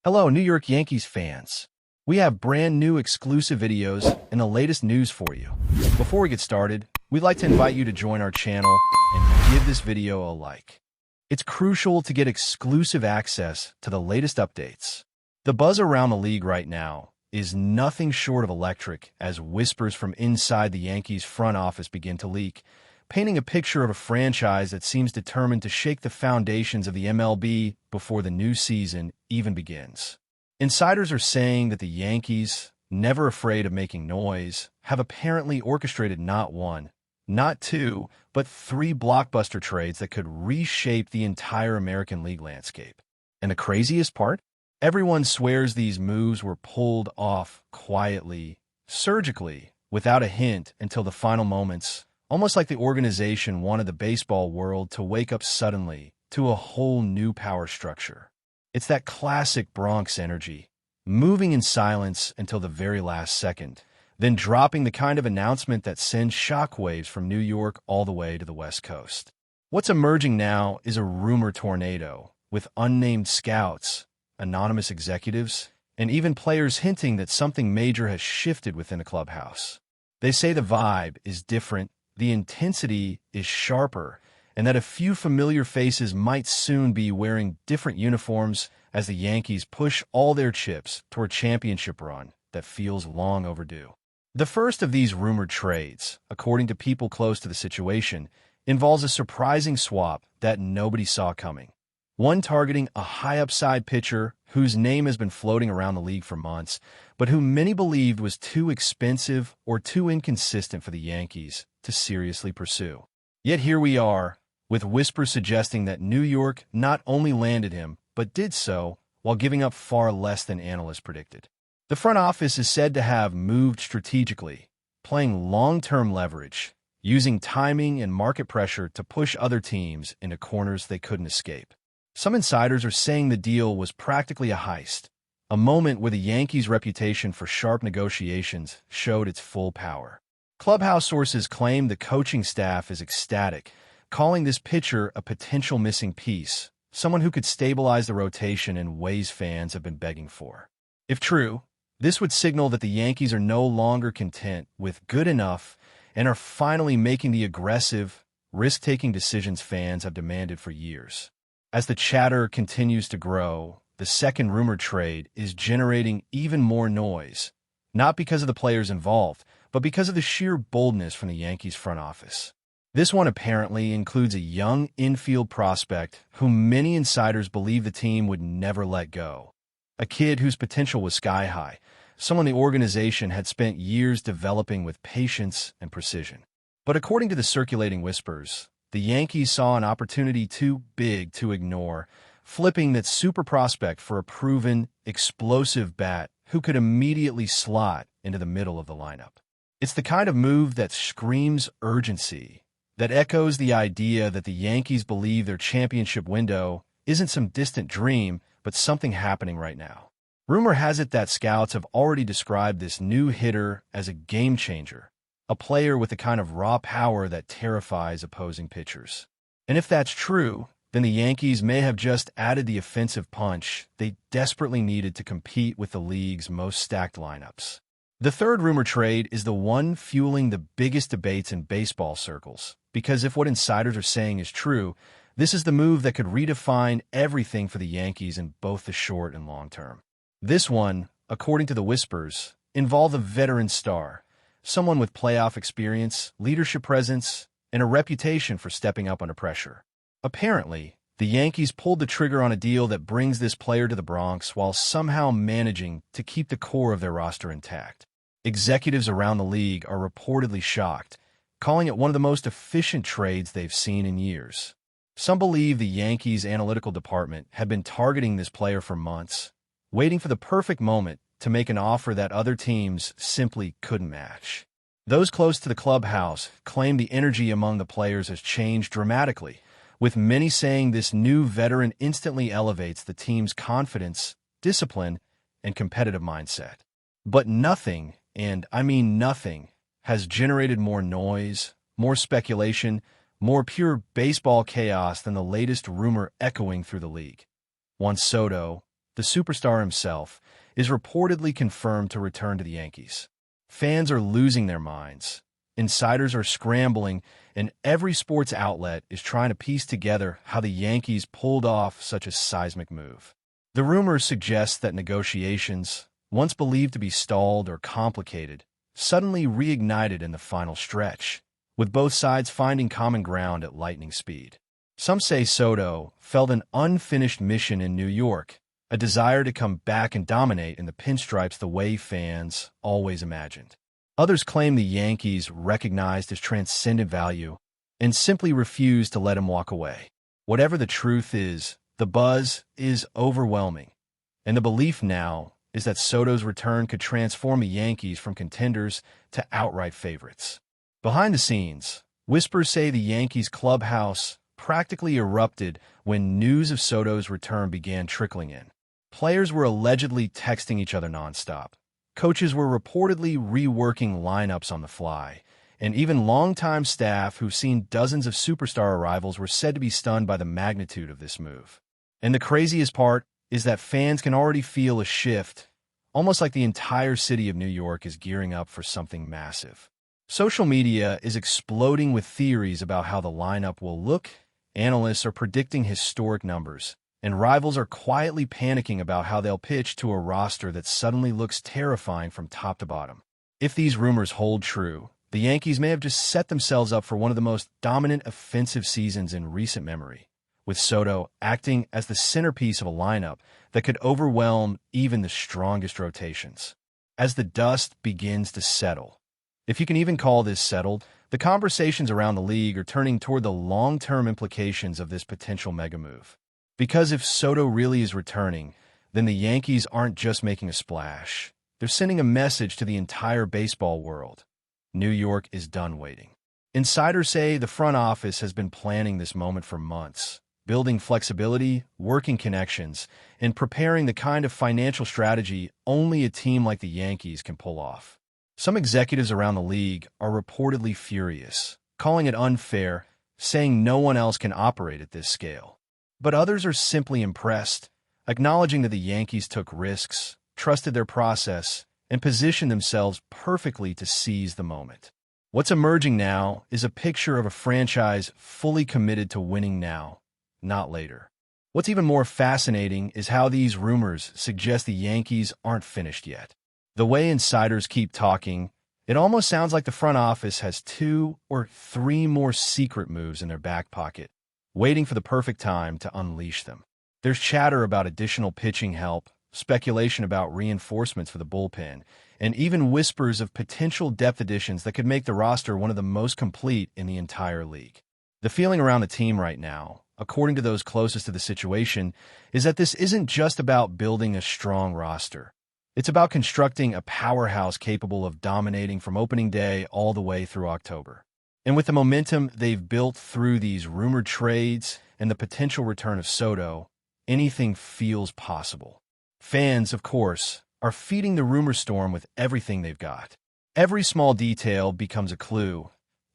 Hello, New York Yankees fans. We have brand new exclusive videos and the latest news for you. Before we get started, we'd like to invite you to join our channel and give this video a like. It's crucial to get exclusive access to the latest updates. The buzz around the league right now is nothing short of electric as whispers from inside the Yankees front office begin to leak, painting a picture of a franchise that seems determined to shake the foundations of the MLB before the new season even begins. Insiders are saying that the Yankees, never afraid of making noise, have apparently orchestrated not one, not two, but three blockbuster trades that could reshape the entire American League landscape. And the craziest part? Everyone swears these moves were pulled off quietly, surgically, without a hint until the final moments, almost like the organization wanted the baseball world to wake up suddenly to a whole new power structure. It's that classic Bronx energy, moving in silence until the very last second, then dropping the kind of announcement that sends shockwaves from New York all the way to the West Coast. What's emerging now is a rumor tornado, with unnamed scouts, anonymous executives, and even players hinting that something major has shifted within the clubhouse. They say the vibe is different, the intensity is sharper, and that a few familiar faces might soon be wearing different uniforms as the Yankees push all their chips toward a championship run that feels long overdue. The first of these rumored trades, according to people close to the situation, involves a surprising swap that nobody saw coming. One targeting a high-upside pitcher whose name has been floating around the league for months, but who many believed was too expensive or too inconsistent for the Yankees to seriously pursue. Yet here we are, with whispers suggesting that New York not only landed him, but did so while giving up far less than analysts predicted. The front office is said to have moved strategically, playing long-term leverage, using timing and market pressure to push other teams into corners they couldn't escape. Some insiders are saying the deal was practically a heist, a moment where the Yankees' reputation for sharp negotiations showed its full power. Clubhouse sources claim the coaching staff is ecstatic, calling this pitcher a potential missing piece, someone who could stabilize the rotation in ways fans have been begging for. If true, this would signal that the Yankees are no longer content with good enough and are finally making the aggressive, risk-taking decisions fans have demanded for years. As the chatter continues to grow, the second rumored trade is generating even more noise, not because of the players involved, but because of the sheer boldness from the Yankees front office. This one apparently includes a young infield prospect whom many insiders believe the team would never let go. A kid whose potential was sky high, someone the organization had spent years developing with patience and precision. But according to the circulating whispers, the Yankees saw an opportunity too big to ignore, flipping that super prospect for a proven, explosive bat who could immediately slot into the middle of the lineup. It's the kind of move that screams urgency, that echoes the idea that the Yankees believe their championship window isn't some distant dream, but something happening right now. Rumor has it that scouts have already described this new hitter as a game changer, a player with the kind of raw power that terrifies opposing pitchers. And if that's true, then the Yankees may have just added the offensive punch they desperately needed to compete with the league's most stacked lineups. The third rumor trade is the one fueling the biggest debates in baseball circles, because if what insiders are saying is true, this is the move that could redefine everything for the Yankees in both the short and long term. This one, according to the whispers, involved a veteran star, someone with playoff experience, leadership presence, and a reputation for stepping up under pressure. Apparently, the Yankees pulled the trigger on a deal that brings this player to the Bronx while somehow managing to keep the core of their roster intact. Executives around the league are reportedly shocked, calling it one of the most efficient trades they've seen in years. Some believe the Yankees' analytical department had been targeting this player for months, waiting for the perfect moment to make an offer that other teams simply couldn't match. Those close to the clubhouse claim the energy among the players has changed dramatically, with many saying this new veteran instantly elevates the team's confidence, discipline, and competitive mindset. But nothing, and I mean nothing, has generated more noise, more speculation, more pure baseball chaos than the latest rumor echoing through the league. Juan Soto, the superstar himself, is reportedly confirmed to return to the Yankees. Fans are losing their minds. Insiders are scrambling, and every sports outlet is trying to piece together how the Yankees pulled off such a seismic move. The rumors suggest that negotiations, once believed to be stalled or complicated, suddenly reignited in the final stretch, with both sides finding common ground at lightning speed. Some say Soto felt an unfinished mission in New York, a desire to come back and dominate in the pinstripes the way fans always imagined. Others claim the Yankees recognized his transcendent value and simply refused to let him walk away. Whatever the truth is, the buzz is overwhelming, and the belief now is that Soto's return could transform the Yankees from contenders to outright favorites. Behind the scenes, whispers say the Yankees clubhouse practically erupted when news of Soto's return began trickling in. Players were allegedly texting each other nonstop. Coaches were reportedly reworking lineups on the fly, and even longtime staff who've seen dozens of superstar arrivals were said to be stunned by the magnitude of this move. And the craziest part is that fans can already feel a shift, almost like the entire city of New York is gearing up for something massive. Social media is exploding with theories about how the lineup will look. Analysts are predicting historic numbers, and rivals are quietly panicking about how they'll pitch to a roster that suddenly looks terrifying from top to bottom. If these rumors hold true, the Yankees may have just set themselves up for one of the most dominant offensive seasons in recent memory, with Soto acting as the centerpiece of a lineup that could overwhelm even the strongest rotations. As the dust begins to settle, if you can even call this settled, the conversations around the league are turning toward the long-term implications of this potential mega move. Because if Soto really is returning, then the Yankees aren't just making a splash. They're sending a message to the entire baseball world. New York is done waiting. Insiders say the front office has been planning this moment for months, building flexibility, working connections, and preparing the kind of financial strategy only a team like the Yankees can pull off. Some executives around the league are reportedly furious, calling it unfair, saying no one else can operate at this scale. But others are simply impressed, acknowledging that the Yankees took risks, trusted their process, and positioned themselves perfectly to seize the moment. What's emerging now is a picture of a franchise fully committed to winning now, not later. What's even more fascinating is how these rumors suggest the Yankees aren't finished yet. The way insiders keep talking, it almost sounds like the front office has 2 or 3 more secret moves in their back pocket, waiting for the perfect time to unleash them. There's chatter about additional pitching help, speculation about reinforcements for the bullpen, and even whispers of potential depth additions that could make the roster one of the most complete in the entire league. The feeling around the team right now, according to those closest to the situation, is that this isn't just about building a strong roster. It's about constructing a powerhouse capable of dominating from opening day all the way through October. And with the momentum they've built through these rumored trades and the potential return of Soto, anything feels possible. Fans, of course, are feeding the rumor storm with everything they've got. Every small detail becomes a clue,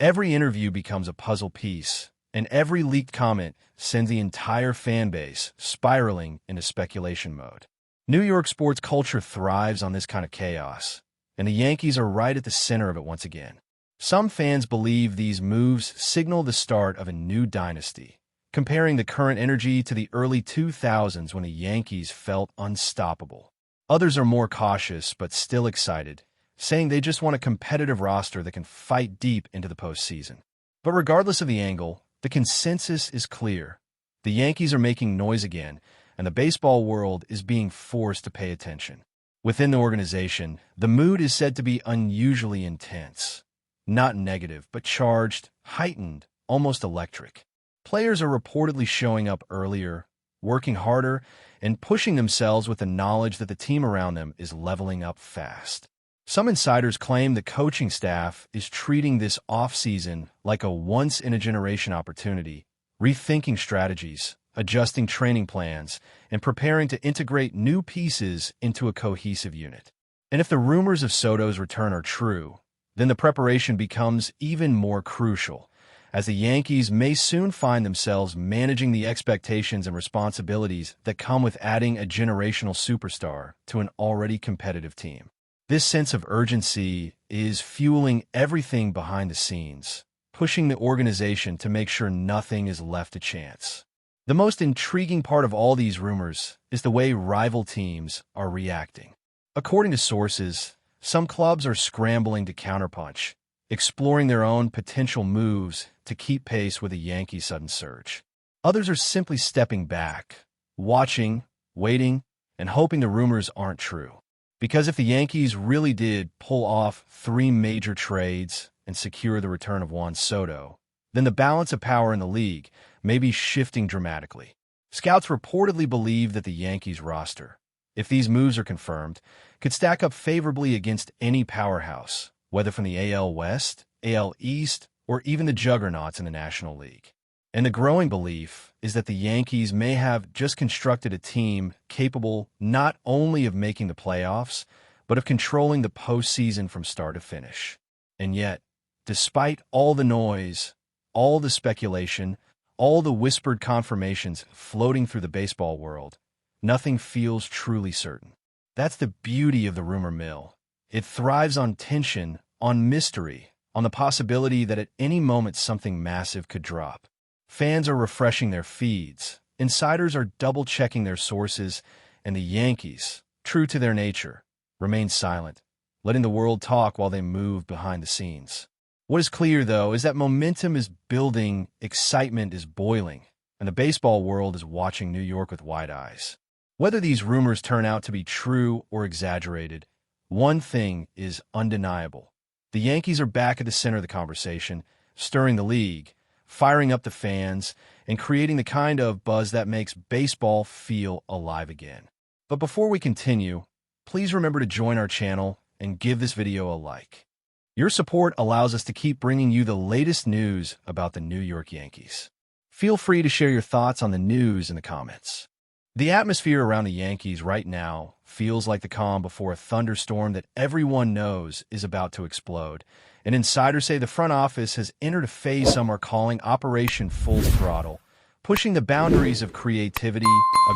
every interview becomes a puzzle piece, and every leaked comment sends the entire fan base spiraling into speculation mode. New York sports culture thrives on this kind of chaos, and the Yankees are right at the center of it once again. Some fans believe these moves signal the start of a new dynasty, comparing the current energy to the early 2000s when the Yankees felt unstoppable. Others are more cautious but still excited, saying they just want a competitive roster that can fight deep into the postseason. But regardless of the angle, the consensus is clear. The Yankees are making noise again, and the baseball world is being forced to pay attention. Within the organization, the mood is said to be unusually intense. Not negative, but charged, heightened, almost electric. Players are reportedly showing up earlier, working harder, and pushing themselves with the knowledge that the team around them is leveling up fast. Some insiders claim the coaching staff is treating this offseason like a once-in-a-generation opportunity, rethinking strategies, adjusting training plans, and preparing to integrate new pieces into a cohesive unit. And if the rumors of Soto's return are true, then the preparation becomes even more crucial, as the Yankees may soon find themselves managing the expectations and responsibilities that come with adding a generational superstar to an already competitive team. This sense of urgency is fueling everything behind the scenes, pushing the organization to make sure nothing is left to chance. The most intriguing part of all these rumors is the way rival teams are reacting. According to sources, some clubs are scrambling to counterpunch, exploring their own potential moves to keep pace with the Yankees' sudden surge. Others are simply stepping back, watching, waiting, and hoping the rumors aren't true. Because if the Yankees really did pull off 3 major trades and secure the return of Juan Soto, then the balance of power in the league may be shifting dramatically. Scouts reportedly believe that the Yankees roster, if these moves are confirmed, could stack up favorably against any powerhouse, whether from the AL West, AL East, or even the juggernauts in the National League. And the growing belief is that the Yankees may have just constructed a team capable not only of making the playoffs, but of controlling the postseason from start to finish. And yet, despite all the noise, all the speculation, all the whispered confirmations floating through the baseball world, nothing feels truly certain. That's the beauty of the rumor mill. It thrives on tension, on mystery, on the possibility that at any moment something massive could drop. Fans are refreshing their feeds, insiders are double-checking their sources, and the Yankees, true to their nature, remain silent, letting the world talk while they move behind the scenes. What is clear, though, is that momentum is building, excitement is boiling, and the baseball world is watching New York with wide eyes. Whether these rumors turn out to be true or exaggerated, one thing is undeniable. The Yankees are back at the center of the conversation, stirring the league, firing up the fans, and creating the kind of buzz that makes baseball feel alive again. But before we continue, please remember to join our channel and give this video a like. Your support allows us to keep bringing you the latest news about the New York Yankees. Feel free to share your thoughts on the news in the comments. The atmosphere around the Yankees right now feels like the calm before a thunderstorm that everyone knows is about to explode. And insiders say the front office has entered a phase some are calling Operation Full Throttle, pushing the boundaries of creativity,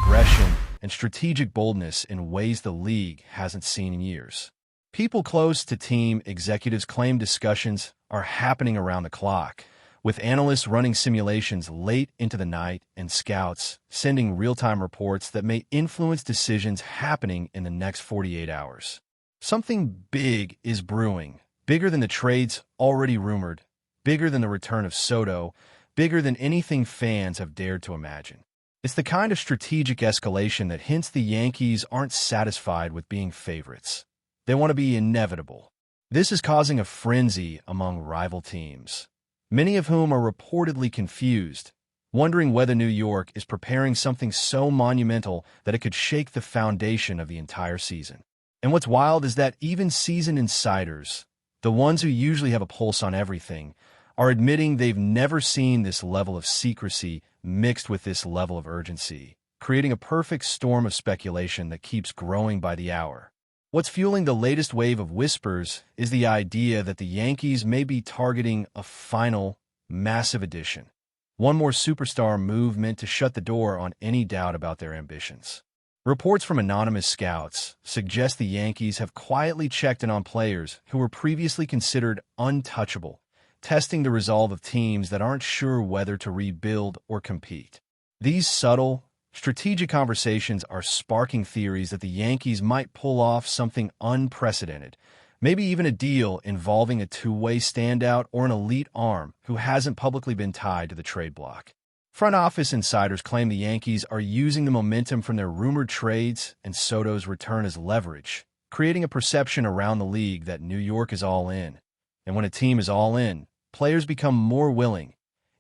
aggression, and strategic boldness in ways the league hasn't seen in years. People close to team executives claim discussions are happening around the clock, with analysts running simulations late into the night and scouts sending real-time reports that may influence decisions happening in the next 48 hours. Something big is brewing, bigger than the trades already rumored, bigger than the return of Soto, bigger than anything fans have dared to imagine. It's the kind of strategic escalation that hints the Yankees aren't satisfied with being favorites. They want to be inevitable. This is causing a frenzy among rival teams, many of whom are reportedly confused, wondering whether New York is preparing something so monumental that it could shake the foundation of the entire season. And what's wild is that even seasoned insiders, the ones who usually have a pulse on everything, are admitting they've never seen this level of secrecy mixed with this level of urgency, creating a perfect storm of speculation that keeps growing by the hour. What's fueling the latest wave of whispers is the idea that the Yankees may be targeting a final, massive addition. One more superstar move meant to shut the door on any doubt about their ambitions. Reports from anonymous scouts suggest the Yankees have quietly checked in on players who were previously considered untouchable, testing the resolve of teams that aren't sure whether to rebuild or compete. These subtle, strategic conversations are sparking theories that the Yankees might pull off something unprecedented, maybe even a deal involving a two-way standout or an elite arm who hasn't publicly been tied to the trade block. Front office insiders claim the Yankees are using the momentum from their rumored trades and Soto's return as leverage, creating a perception around the league that New York is all in. And when a team is all in, players become more willing,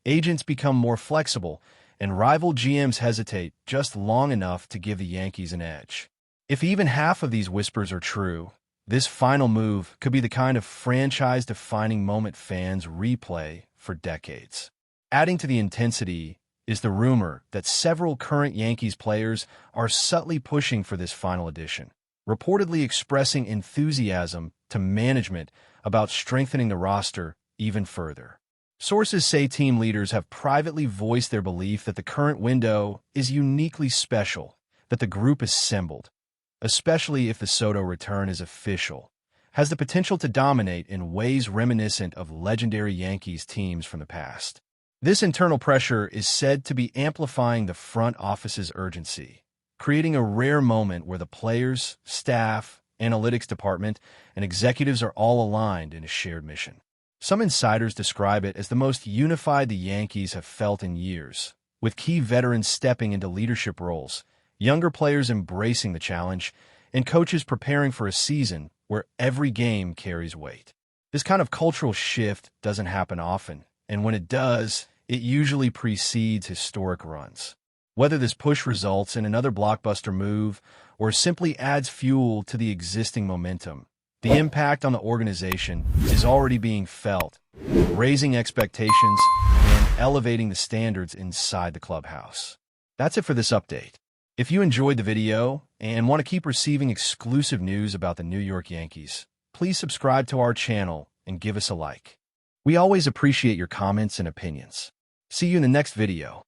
agents become more flexible, and rival GMs hesitate just long enough to give the Yankees an edge. If even half of these whispers are true, this final move could be the kind of franchise-defining moment fans replay for decades. Adding to the intensity is the rumor that several current Yankees players are subtly pushing for this final addition, reportedly expressing enthusiasm to management about strengthening the roster even further. Sources say team leaders have privately voiced their belief that the current window is uniquely special, that the group assembled, especially if the Soto return is official, has the potential to dominate in ways reminiscent of legendary Yankees teams from the past. This internal pressure is said to be amplifying the front office's urgency, creating a rare moment where the players, staff, analytics department, and executives are all aligned in a shared mission. Some insiders describe it as the most unified the Yankees have felt in years, with key veterans stepping into leadership roles, younger players embracing the challenge, and coaches preparing for a season where every game carries weight. This kind of cultural shift doesn't happen often, and when it does, it usually precedes historic runs. Whether this push results in another blockbuster move or simply adds fuel to the existing momentum, the impact on the organization is already being felt, raising expectations and elevating the standards inside the clubhouse. That's it for this update. If you enjoyed the video and want to keep receiving exclusive news about the New York Yankees, please subscribe to our channel and give us a like. We always appreciate your comments and opinions. See you in the next video.